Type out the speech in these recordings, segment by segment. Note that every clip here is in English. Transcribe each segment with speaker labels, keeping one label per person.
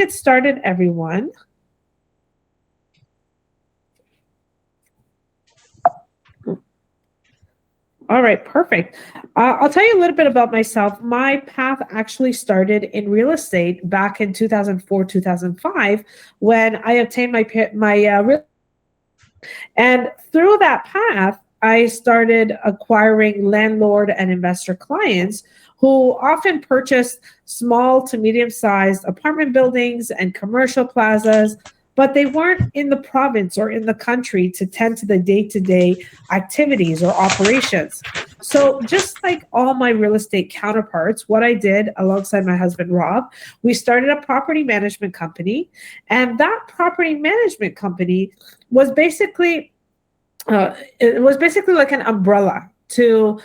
Speaker 1: Get started, everyone. All right, perfect. I'll tell you a little bit about myself. My path actually started in real estate back in 2004, 2005, when I obtained my and through that path, I started acquiring landlord and investor clients who often purchased small to medium sized apartment buildings and commercial plazas, but they weren't in the province or in the country to tend to the day to day activities or operations. So, just like all my real estate counterparts, what I did alongside my husband, Rob, we started a property management company. And that property management company was basically it was basically like an umbrella to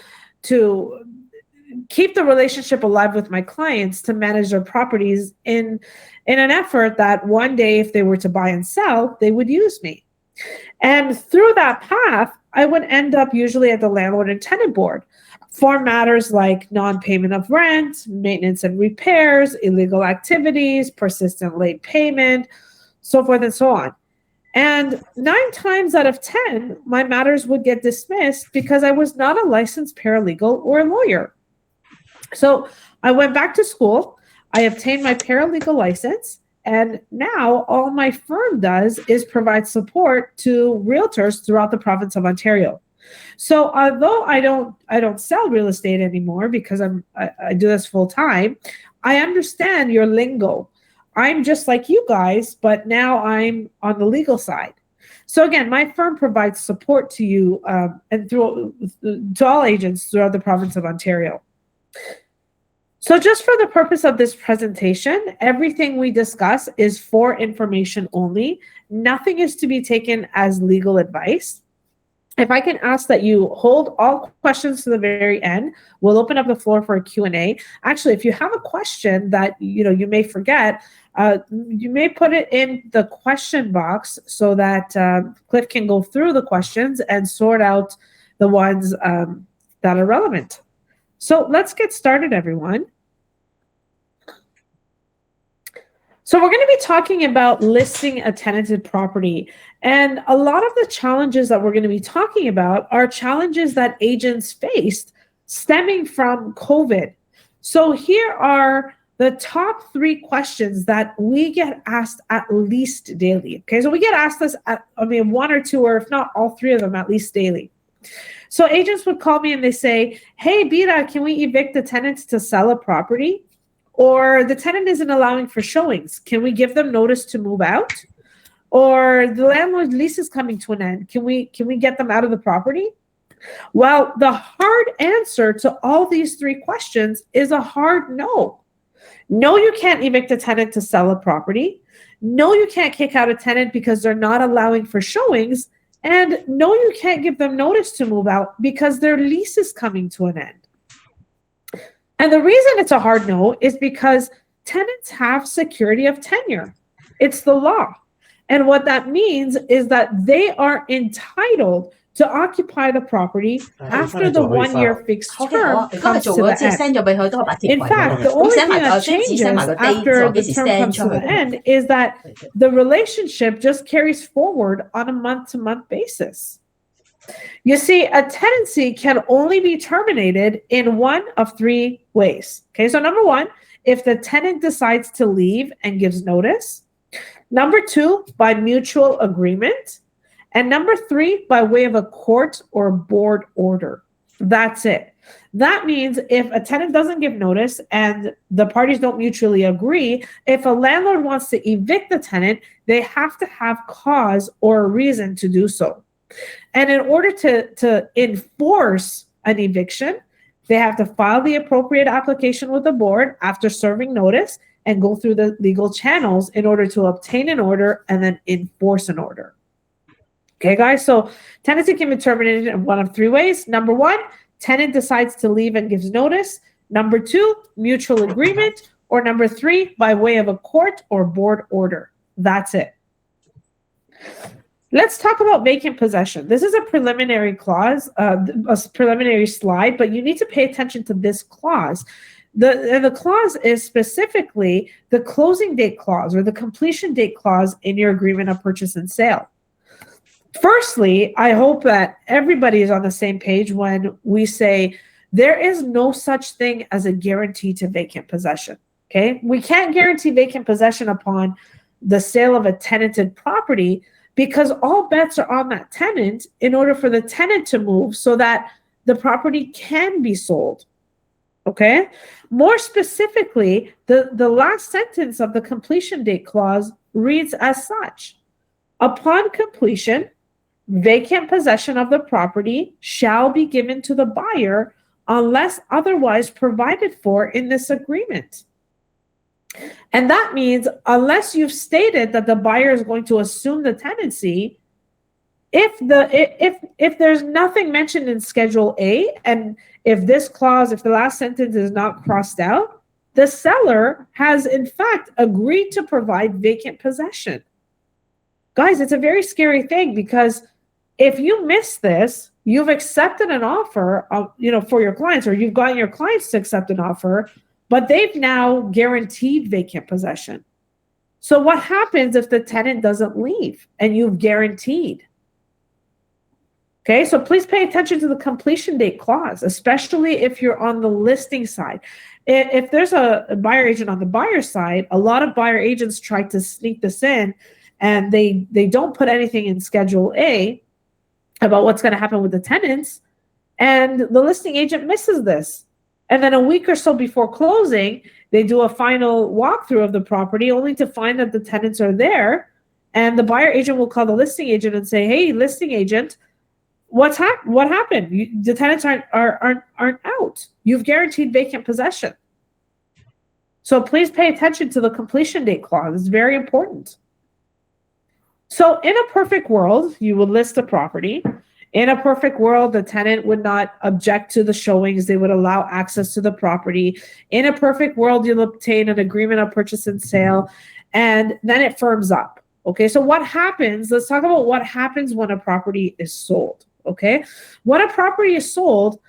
Speaker 1: keep the relationship alive with my clients, to manage their properties in an effort that one day, if they were to buy and sell, they would use me. And through that path, I would end up usually at the landlord and tenant board for matters like non-payment of rent, maintenance and repairs, illegal activities, persistent late payment, so forth and so on. And 9 times out of 10, my matters would get dismissed because I was not a licensed paralegal or a lawyer. So I went back to school, I obtained my paralegal license, and now all my firm does is provide support to realtors throughout the province of Ontario. So although I don't sell real estate anymore because I do this full time, I understand your lingo. I'm just like you guys, but now I'm on the legal side. So again, my firm provides support to you and to all agents throughout the province of Ontario. So just for the purpose of this presentation, everything we discuss is for information only. Nothing is to be taken as legal advice. If I can ask that you hold all questions to the very end, we'll open up the floor for a Q&A. Actually, if you have a question that you may forget, you may put it in the question box so that Cliff can go through the questions and sort out the ones that are relevant. So let's get started, everyone. So we're going to be talking about listing a tenanted property. And a lot of the challenges that we're going to be talking about are challenges that agents faced stemming from COVID. So here are the top 3 questions that we get asked at least daily. Okay, so we get asked this, one or two, or if not all 3 of them, at least daily. So agents would call me and they say, hey, Bira, can we evict the tenants to sell a property? Or the tenant isn't allowing for showings. Can we give them notice to move out? Or the landlord's lease is coming to an end. Can we get them out of the property? Well, the hard answer to all these 3 questions is a hard no. No, you can't evict a tenant to sell a property. No, you can't kick out a tenant because they're not allowing for showings. And no, you can't give them notice to move out because their lease is coming to an end. And the reason it's a hard no is because tenants have security of tenure. It's the law. And what that means is that they are entitled to occupy the property after the 1-year fixed term comes to the end. In fact, the only thing that changes after the term comes to the end is that the relationship just carries forward on a month-to-month basis. You see, a tenancy can only be terminated in one of 3 ways. Okay, so number 1, if the tenant decides to leave and gives notice. Number 2, by mutual agreement. And number 3, by way of a court or board order. That's it. That means if a tenant doesn't give notice and the parties don't mutually agree, if a landlord wants to evict the tenant, they have to have cause or a reason to do so. And in order to enforce an eviction, they have to file the appropriate application with the board after serving notice and go through the legal channels in order to obtain an order and then enforce an order. Okay, guys, so tenancy can be terminated in one of 3 ways. Number 1, tenant decides to leave and gives notice. Number 2, mutual agreement. Or number 3, by way of a court or board order. That's it. Let's talk about vacant possession. This is a preliminary clause, a preliminary slide, but you need to pay attention to this clause. The clause is specifically the closing date clause or the completion date clause in your agreement of purchase and sale. Firstly, I hope that everybody is on the same page when we say there is no such thing as a guarantee to vacant possession. Okay, we can't guarantee vacant possession upon the sale of a tenanted property because all bets are on that tenant in order for the tenant to move so that the property can be sold. Okay, more specifically, the last sentence of the completion date clause reads as such: upon completion, vacant possession of the property shall be given to the buyer unless otherwise provided for in this agreement. And that means unless you've stated that the buyer is going to assume the tenancy, if there's nothing mentioned in Schedule A, and if the last sentence is not crossed out, the seller has in fact agreed to provide vacant possession. Guys, it's a very scary thing because if you miss this, you've accepted an offer for your clients, or you've gotten your clients to accept an offer, but they've now guaranteed vacant possession. So what happens if the tenant doesn't leave and you've guaranteed? Okay, so please pay attention to the completion date clause, especially if you're on the listing side. If there's a buyer agent on the buyer side, a lot of buyer agents try to sneak this in, and they don't put anything in Schedule A about what's going to happen with the tenants, and the listing agent misses this. And then a week or so before closing, they do a final walkthrough of the property only to find that the tenants are there, and the buyer agent will call the listing agent and say, "Hey, listing agent, what happened? The tenants aren't out. You've guaranteed vacant possession." So please pay attention to the completion date clause. It's very important. So in a perfect world, you would list the property. In a perfect world, the tenant would not object to the showings. They would allow access to the property. In a perfect world, you'll obtain an agreement of purchase and sale, and then it firms up. Okay, so what happens? Let's talk about what happens when a property is sold. Okay, when a property is sold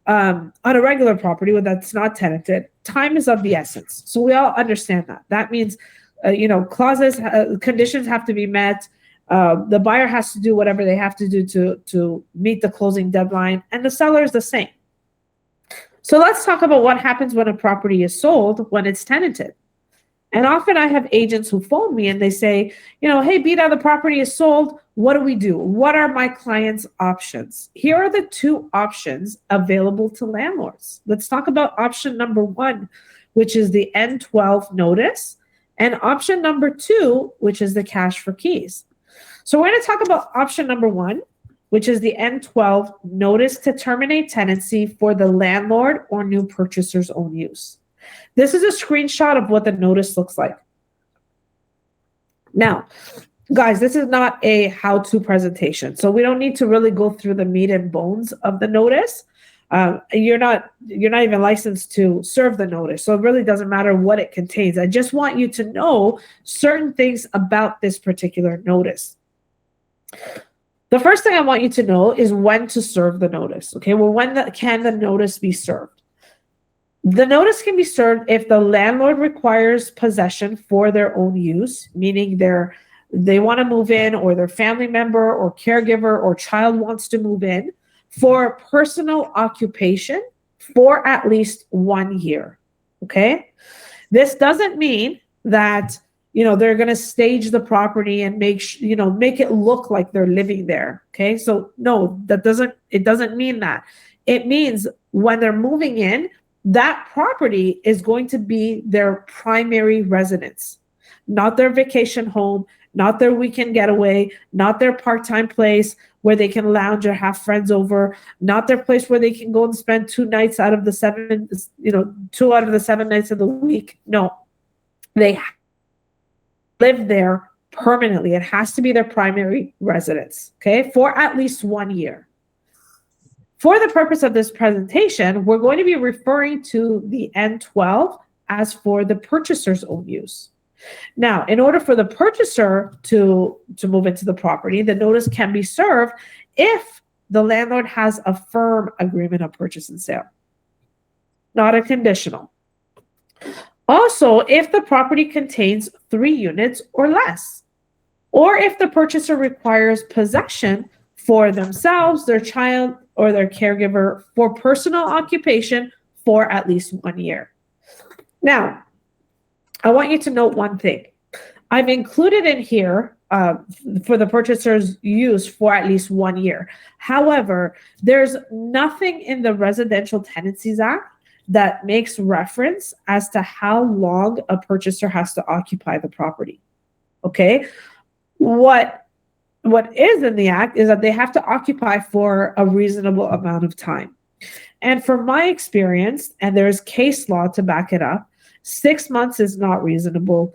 Speaker 1: on a regular property that's not tenanted, time is of the essence. So we all understand that. That means, clauses, conditions have to be met. The buyer has to do whatever they have to do to meet the closing deadline, and the seller is the same. So let's talk about what happens when a property is sold when it's tenanted. And often I have agents who phone me and they say, "Hey, Beta, the property is sold. What do we do? What are my clients' options?" Here are the two options available to landlords. Let's talk about option number one, which is the N12 notice, and option number two, which is the cash for keys. So we're going to talk about option number one, which is the N12 notice to terminate tenancy for the landlord or new purchaser's own use. This is a screenshot of what the notice looks like. Now, guys, this is not a how-to presentation, so we don't need to really go through the meat and bones of the notice. You're not even licensed to serve the notice, so it really doesn't matter what it contains. I just want you to know certain things about this particular notice. The first thing I want you to know is when to serve the notice. Okay, well, can the notice be served? The notice can be served if the landlord requires possession for their own use, meaning they want to move in, or their family member or caregiver or child wants to move in for personal occupation for at least 1 year. Okay, this doesn't mean that they're going to stage the property and make it look like they're living there. Okay, so no, it doesn't mean that. It means when they're moving in, that property is going to be their primary residence, not their vacation home, not their weekend getaway, not their part-time place where they can lounge or have friends over, not their place where they can go and spend 2 nights out of the 7, 2 out of the 7 nights of the week. No, they live there permanently. It has to be their primary residence, okay, for at least 1 year. For the purpose of this presentation, we're going to be referring to the N12 as for the purchaser's own use. Now, in order for the purchaser to move into the property, the notice can be served if the landlord has a firm agreement of purchase and sale, not a conditional. Also, if the property contains 3 units or less, or if the purchaser requires possession for themselves, their child, or their caregiver for personal occupation for at least 1 year. Now, I want you to note one thing. I've included in here for the purchaser's use for at least 1 year. However, there's nothing in the Residential Tenancies Act that makes reference as to how long a purchaser has to occupy the property. Okay? What is in the act is that they have to occupy for a reasonable amount of time. And from my experience, and there's case law to back it up, 6 months is not reasonable.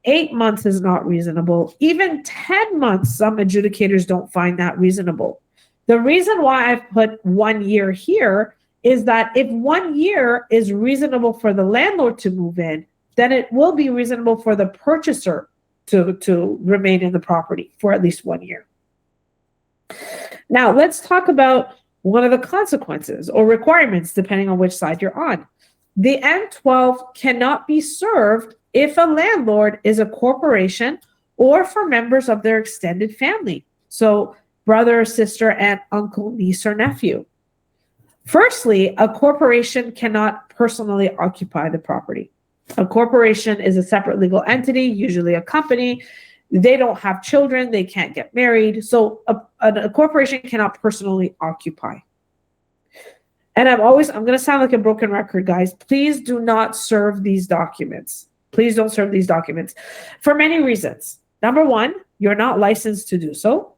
Speaker 1: 8 months is not reasonable. Even 10 months, some adjudicators don't find that reasonable. The reason why I've put 1 year here is that if 1 year is reasonable for the landlord to move in, then it will be reasonable for the purchaser to remain in the property for at least 1 year. Now, let's talk about one of the consequences or requirements, depending on which side you're on. The N12 cannot be served if a landlord is a corporation or for members of their extended family. So brother, sister, aunt, uncle, niece, or nephew. Firstly, a corporation cannot personally occupy the property. A corporation is a separate legal entity, usually a company. They don't have children. They can't get married. So a corporation cannot personally occupy. And I'm going to sound like a broken record, guys. Please do not serve these documents. Please don't serve these documents for many reasons. Number one, you're not licensed to do so.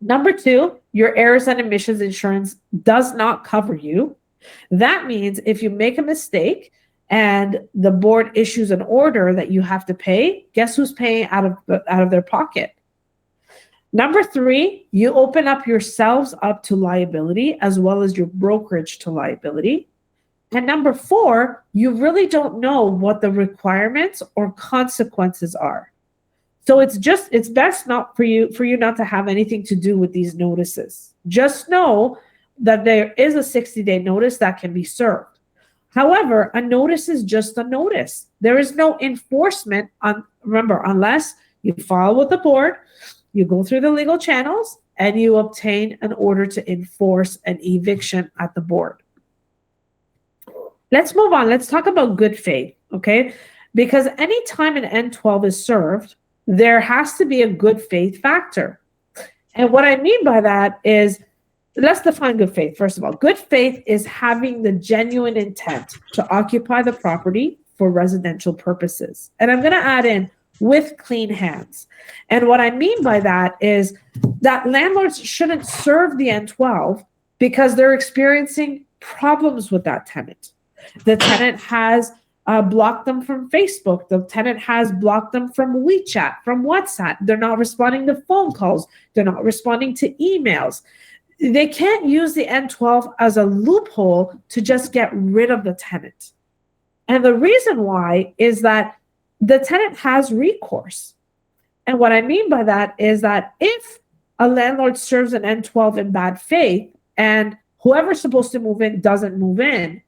Speaker 1: Number two, your errors and omissions insurance does not cover you. That means if you make a mistake and the board issues an order that you have to pay, guess who's paying out of their pocket? Number three, you open up yourselves up to liability as well as your brokerage to liability. And number four, you really don't know what the requirements or consequences are. So it's best not for you not to have anything to do with these notices. Just know that there is a 60-day notice that can be served. However, a notice is just a notice. There is no enforcement remember, unless you file with the board, you go through the legal channels, and you obtain an order to enforce an eviction at the board. Let's move on. Let's talk about good faith, okay? Because anytime an N12 is served, there has to be a good faith factor. And what I mean by that is, let's define good faith. First of all, good faith is having the genuine intent to occupy the property for residential purposes. And I'm going to add in with clean hands. And what I mean by that is that landlords shouldn't serve the N12 because they're experiencing problems with that tenant. The tenant has blocked them from Facebook. The tenant has blocked them from WeChat, from WhatsApp. They're not responding to phone calls. They're not responding to emails. They can't use the N12 as a loophole to just get rid of the tenant. And the reason why is that the tenant has recourse. And what I mean by that is that if a landlord serves an N12 in bad faith and whoever's supposed to move in doesn't move in,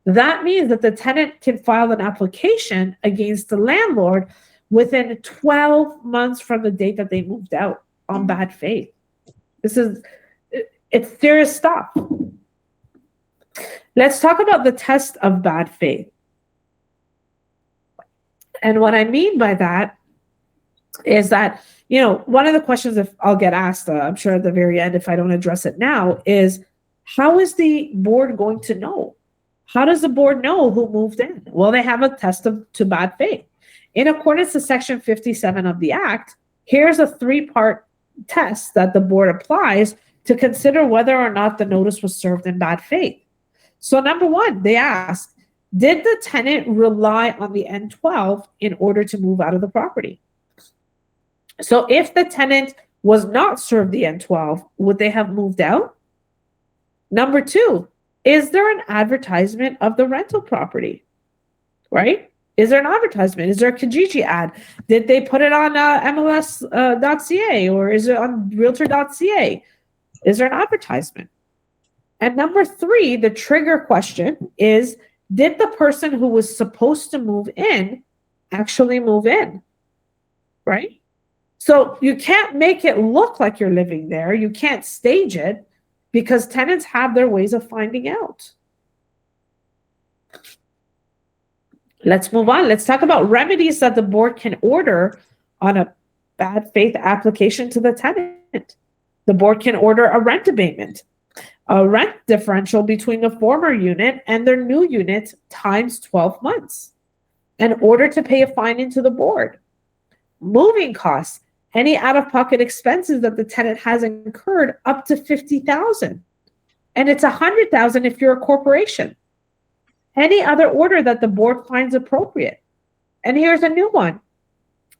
Speaker 1: that means that the tenant can file an application against the landlord within 12 months from the date that they moved out on bad faith. It's serious stuff. Let's talk about the test of bad faith. And what I mean by that is that, one of the questions that I'll get asked, I'm sure at the very end, if I don't address it now, is how is the board going to know? How does the board know who moved in? Well, they have a test to bad faith. In accordance to Section 57 of the Act, here's a 3-part test that the board applies to consider whether or not the notice was served in bad faith. So number one, they ask, did the tenant rely on the N12 in order to move out of the property? So if the tenant was not served the N12, would they have moved out? Number two, is there an advertisement of the rental property? Right? Is there an advertisement? Is there a Kijiji ad? Did they put it on MLS.ca or is it on Realtor.ca? Is there an advertisement? And number three, the trigger question is, did the person who was supposed to move in actually move in, right? So you can't make it look like you're living there. You can't stage it because tenants have their ways of finding out. Let's move on. Let's talk about remedies that the board can order on a bad faith application to the tenant. The board can order a rent abatement, a rent differential between the former unit and their new unit times 12 months, in order to pay a fine into the board. Moving costs, any out-of-pocket expenses that the tenant has incurred up to $50,000, and it's $100,000 if you're a corporation. Any other order that the board finds appropriate. And here's a new one.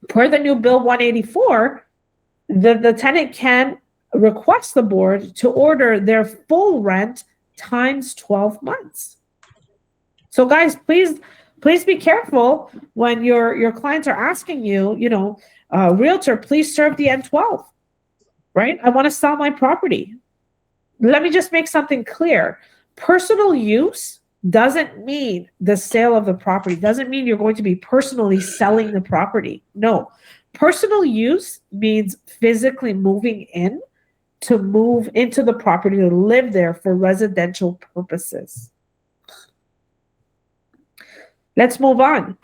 Speaker 1: Per the new Bill 184, the tenant can request the board to order their full rent times 12 months. So guys, please be careful when your clients are asking you, realtor, please serve the N12, right? I want to sell my property. Let me just make something clear. Personal use doesn't mean the sale of the property, doesn't mean you're going to be personally selling the property. No, personal use means physically moving in, to move into the property, to live there for residential purposes. Let's move on.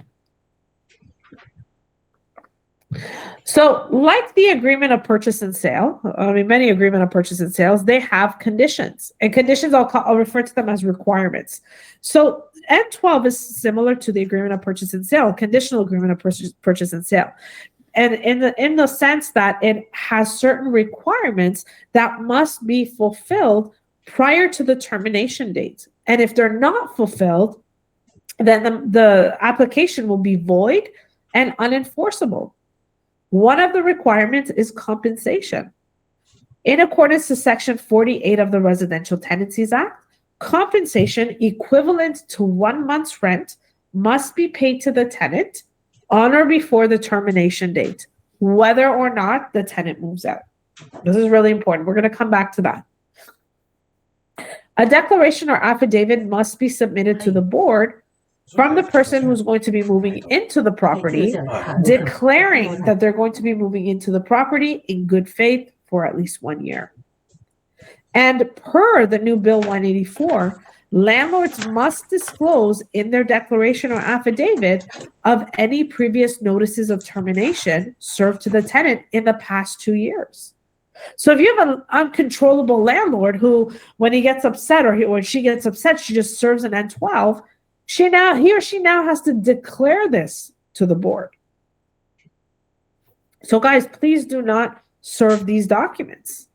Speaker 1: So like the agreement of purchase and sale, many agreement of purchase and sales, they have conditions, and conditions I'll refer to them as requirements. So N12 is similar to the agreement of purchase and sale, conditional agreement of purchase and sale. And in the sense that it has certain requirements that must be fulfilled prior to the termination date. And if they're not fulfilled, then the application will be void and unenforceable. One of the requirements is compensation. In accordance to Section 48 of the Residential Tenancies Act, compensation equivalent to 1 month's rent must be paid to the tenant on or before the termination date, whether or not the tenant moves out. This is really important. We're going to come back to that. A declaration or affidavit must be submitted to the board from the person who's going to be moving into the property, declaring that they're going to be moving into the property in good faith for at least 1 year. And per the new Bill 184, landlords must disclose in their declaration or affidavit of any previous notices of termination served to the tenant in the past 2 years. So if you have an uncontrollable landlord who, when he gets upset or she gets upset, she just serves an N12, he or she now has to declare this to the board. So guys, please do not serve these documents.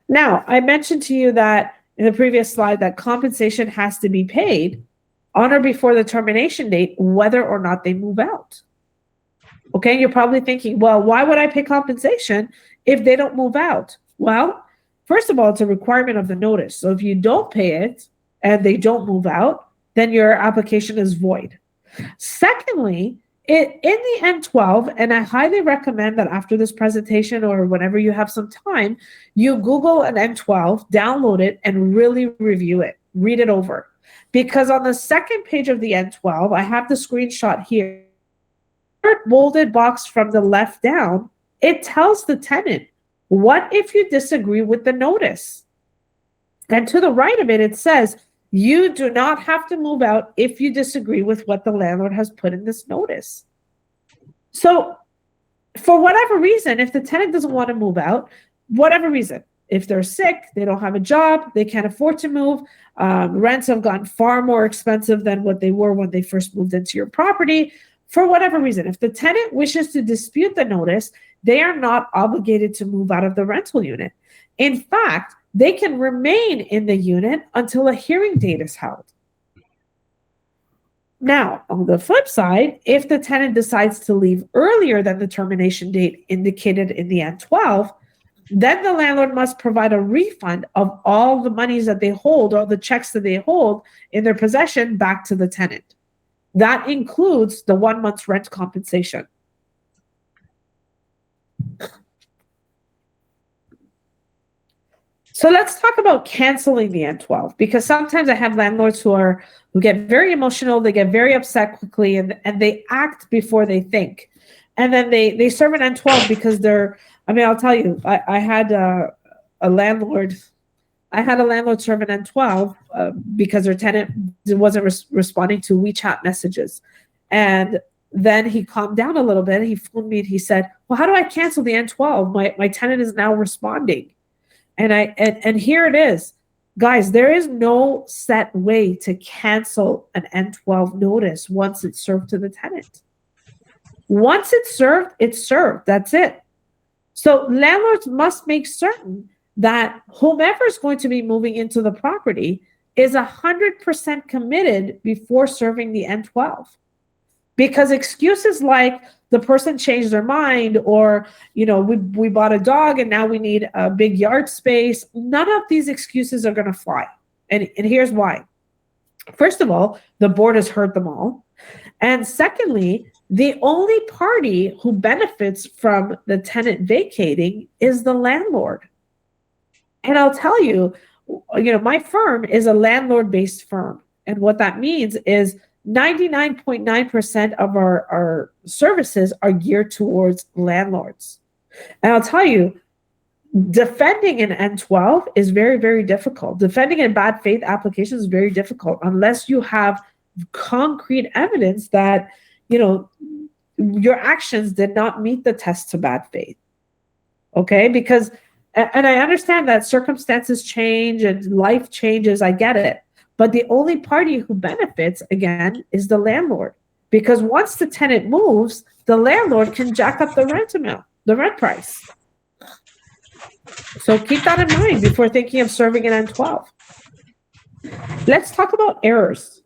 Speaker 1: Now, I mentioned to you that in the previous slide that compensation has to be paid on or before the termination date, whether or not they move out. Okay, you're probably thinking, well, why would I pay compensation if they don't move out? Well, first of all, it's a requirement of the notice. So if you don't pay it and they don't move out, then your application is void. Secondly, in the N12, and I highly recommend that after this presentation or whenever you have some time, you Google an N12, download it, and really review it. Read it over. Because on the second page of the N12, I have the screenshot here, bolded box from the left down, it tells the tenant, what if you disagree with the notice? And to the right of it, it says, you do not have to move out if you disagree with what the landlord has put in this notice. So for whatever reason, if the tenant doesn't want to move out, whatever reason, if they're sick, they don't have a job, they can't afford to move, rents have gotten far more expensive than what they were when they first moved into your property, for whatever reason, if the tenant wishes to dispute the notice, they are not obligated to move out of the rental unit. In fact, they can remain in the unit until a hearing date is held. Now, on the flip side, if the tenant decides to leave earlier than the termination date indicated in the N12, then the landlord must provide a refund of all the monies that they hold, or the checks that they hold in their possession, back to the tenant. That includes the 1 month's rent compensation. So let's talk about canceling the N12, because sometimes I have landlords who get very emotional, they get very upset quickly, and they act before they think. And then they serve an N12 because I'll tell you, I had a landlord serve an N12 because their tenant wasn't responding to WeChat messages. And then he calmed down a little bit. He phoned me and he said, well, how do I cancel the N12? My tenant is now responding. And here it is. Guys, there is no set way to cancel an N12 notice once it's served to the tenant. Once it's served, it's served. That's it. So landlords must make certain that whomever is going to be moving into the property is 100% committed before serving the N12. Because excuses like the person changed their mind, or we bought a dog and now we need a big yard space, none of these excuses are going to fly. And here's why. First of all, the board has heard them all. And secondly, the only party who benefits from the tenant vacating is the landlord. And I'll tell you, my firm is a landlord-based firm. And what that means is 99.9% of our services are geared towards landlords. And I'll tell you, defending an N12 is very, very difficult. Defending a bad faith application is very difficult unless you have concrete evidence that, your actions did not meet the test to bad faith. Okay? Because, and I understand that circumstances change and life changes. I get it. But the only party who benefits, again, is the landlord. Because once the tenant moves, the landlord can jack up the rent price. So keep that in mind before thinking of serving an N12. Let's talk about errors.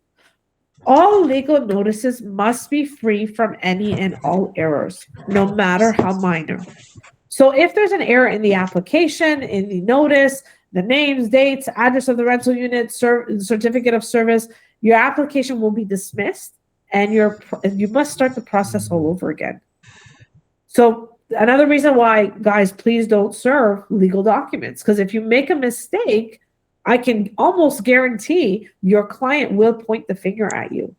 Speaker 1: All legal notices must be free from any and all errors, no matter how minor. So if there's an error in the application, in the notice, the names, dates, address of the rental unit, certificate of service, your application will be dismissed, and you must start the process all over again. So another reason why, guys, please don't serve legal documents, because if you make a mistake, I can almost guarantee your client will point the finger at you.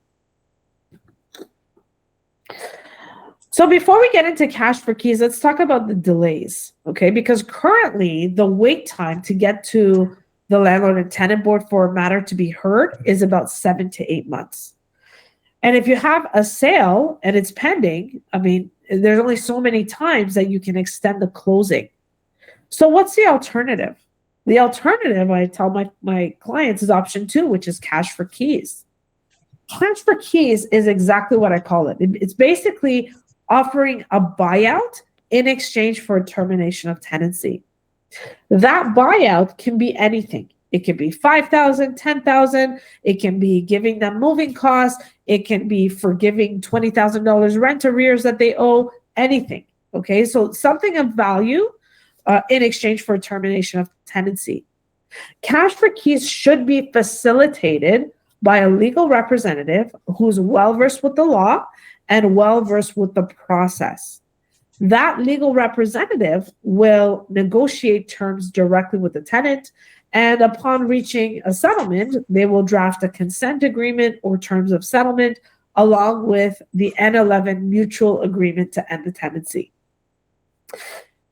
Speaker 1: So before we get into cash for keys, let's talk about the delays, okay? Because currently the wait time to get to the landlord and tenant board for a matter to be heard is about 7 to 8 months. And if you have a sale and it's pending, there's only so many times that you can extend the closing. So what's the alternative? The alternative, I tell my clients, is option 2, which is cash for keys. Cash for keys is exactly what I call it. It's basically offering a buyout in exchange for a termination of tenancy. That buyout can be anything. It can be $5,000, $10,000. It can be giving them moving costs. It can be forgiving $20,000 rent arrears that they owe, anything. Okay, so something of value in exchange for a termination of tenancy. Cash for keys should be facilitated by a legal representative who's well-versed with the law and well-versed with the process. That legal representative will negotiate terms directly with the tenant, and upon reaching a settlement, they will draft a consent agreement or terms of settlement along with the N11 mutual agreement to end the tenancy.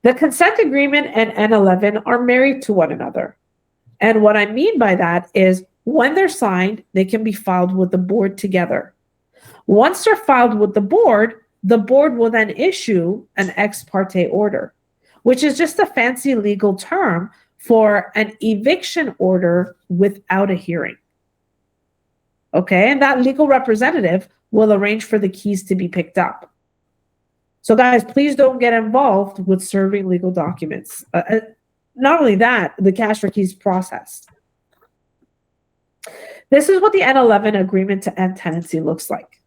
Speaker 1: The consent agreement and N11 are married to one another. And what I mean by that is when they're signed, they can be filed with the board together. Once they're filed with the board will then issue an ex parte order, which is just a fancy legal term for an eviction order without a hearing. Okay, and that legal representative will arrange for the keys to be picked up. So guys, please don't get involved with serving legal documents. Not only that, the cash for keys process. This is what the N11 agreement to end tenancy looks like.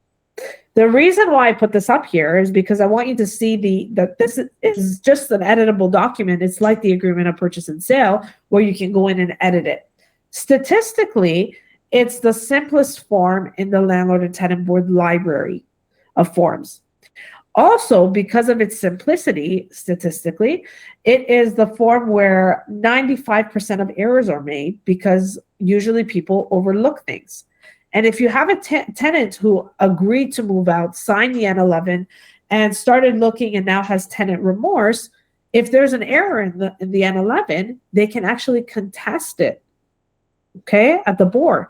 Speaker 1: The reason why I put this up here is because I want you to see that this is just an editable document. It's like the agreement of purchase and sale where you can go in and edit it. Statistically, it's the simplest form in the landlord and tenant board library of forms. Also, because of its simplicity, statistically, it is the form where 95% of errors are made because usually people overlook things. And if you have a tenant who agreed to move out, signed the N11, and started looking and now has tenant remorse, if there's an error in the N11, they can actually contest it, okay, at the board.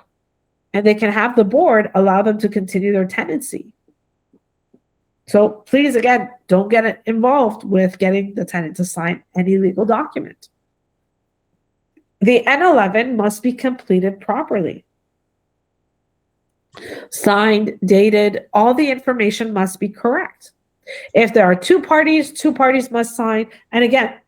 Speaker 1: And they can have the board allow them to continue their tenancy. So please, again, don't get involved with getting the tenant to sign any legal document. The N11 must be completed properly. Signed, dated, all the information must be correct. If there are two parties must sign. And again,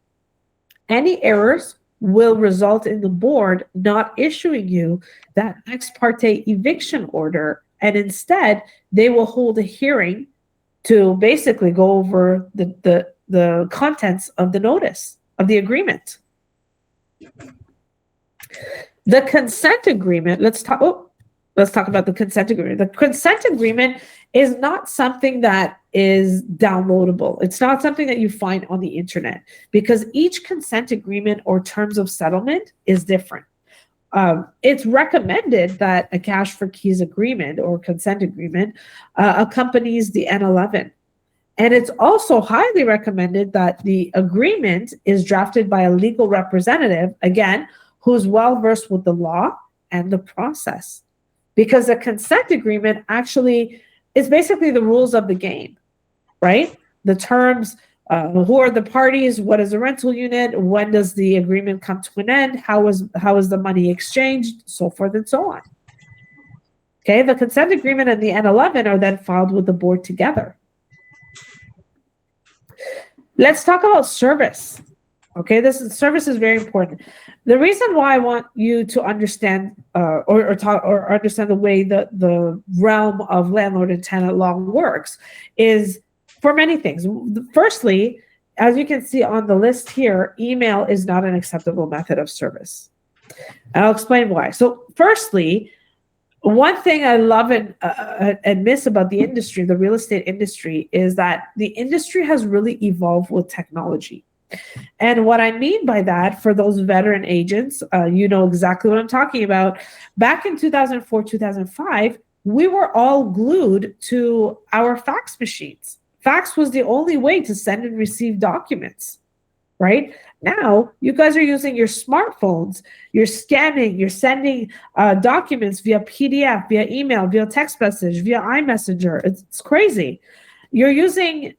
Speaker 1: any errors will result in the board not issuing you that ex parte eviction order. And instead, they will hold a hearing to basically go over the contents of the notice of the agreement. The consent agreement, let's talk about the consent agreement. The consent agreement is not something that is downloadable. It's not something that you find on the internet because each consent agreement or terms of settlement is different. It's recommended that a cash for keys agreement or consent agreement accompanies the N11. And it's also highly recommended that the agreement is drafted by a legal representative, again, who's well-versed with the law and the process. Because a consent agreement actually is basically the rules of the game, right? The terms, who are the parties, what is the rental unit, when does the agreement come to an end, how is the money exchanged, so forth and so on. Okay, the consent agreement and the N11 are then filed with the board together. Let's talk about service. Okay, service is very important. The reason why I want you to understand or understand the way the realm of landlord and tenant law works is for many things. Firstly, as you can see on the list here, email is not an acceptable method of service. And I'll explain why. So firstly, one thing I love and miss about the industry, the real estate industry, is that the industry has really evolved with technology. And what I mean by that, for those veteran agents, you know exactly what I'm talking about. Back in 2004, 2005, we were all glued to our fax machines. Fax was the only way to send and receive documents, right? Now, you guys are using your smartphones. You're scanning, you're sending documents via PDF, via email, via text message, via iMessenger. It's crazy. You're using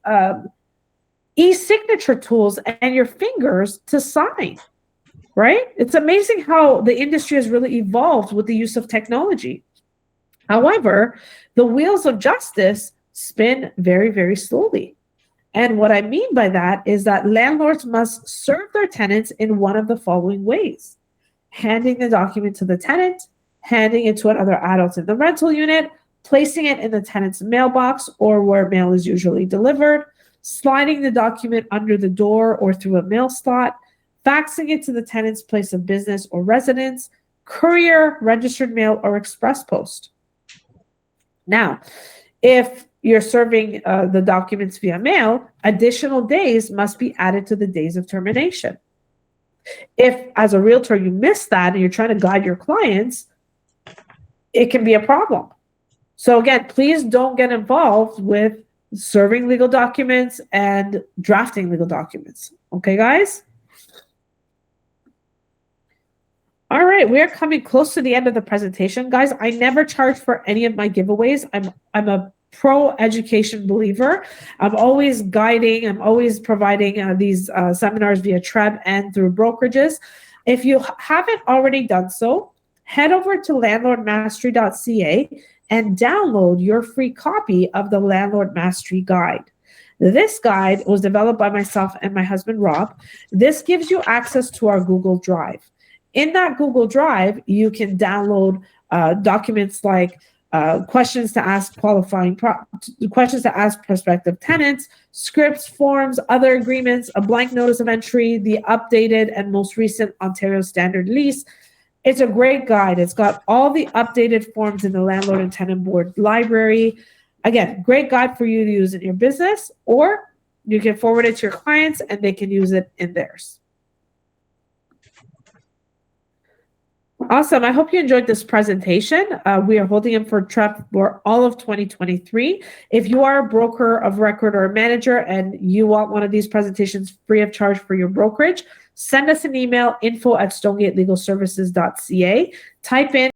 Speaker 1: e-signature tools and your fingers to sign, right? It's amazing how the industry has really evolved with the use of technology. However, the wheels of justice spin very, very slowly. And what I mean by that is that landlords must serve their tenants in one of the following ways: handing the document to the tenant, handing it to another adult in the rental unit, placing it in the tenant's mailbox or where mail is usually delivered, sliding the document under the door or through a mail slot, faxing it to the tenant's place of business or residence, courier, registered mail, or express post. Now, if you're serving the documents via mail, additional days must be added to the days of termination. If, as a realtor, you miss that and you're trying to guide your clients, it can be a problem. So again, please don't get involved with serving legal documents and drafting legal documents. Okay, guys? All right, we are coming close to the end of the presentation. Guys, I never charge for any of my giveaways. I'm a pro-education believer. I'm always guiding. I'm always providing these seminars via TREB and through brokerages. If you haven't already done so, head over to landlordmastery.ca and download your free copy of the Landlord Mastery Guide. This guide was developed by myself and my husband, Rob. This gives you access to our Google Drive. In that Google Drive, you can download documents like questions to ask questions to ask prospective tenants, scripts, forms, other agreements, a blank notice of entry, the updated and most recent Ontario Standard Lease. It's a great guide. It's got all the updated forms in the Landlord and Tenant Board library. Again, great guide for you to use in your business, or you can forward it to your clients and they can use it in theirs. Awesome. I hope you enjoyed this presentation. We are holding it for all of 2023. If you are a broker of record or a manager and you want one of these presentations free of charge for your brokerage, send us an email, info@stonegatelegalservices.ca. Type in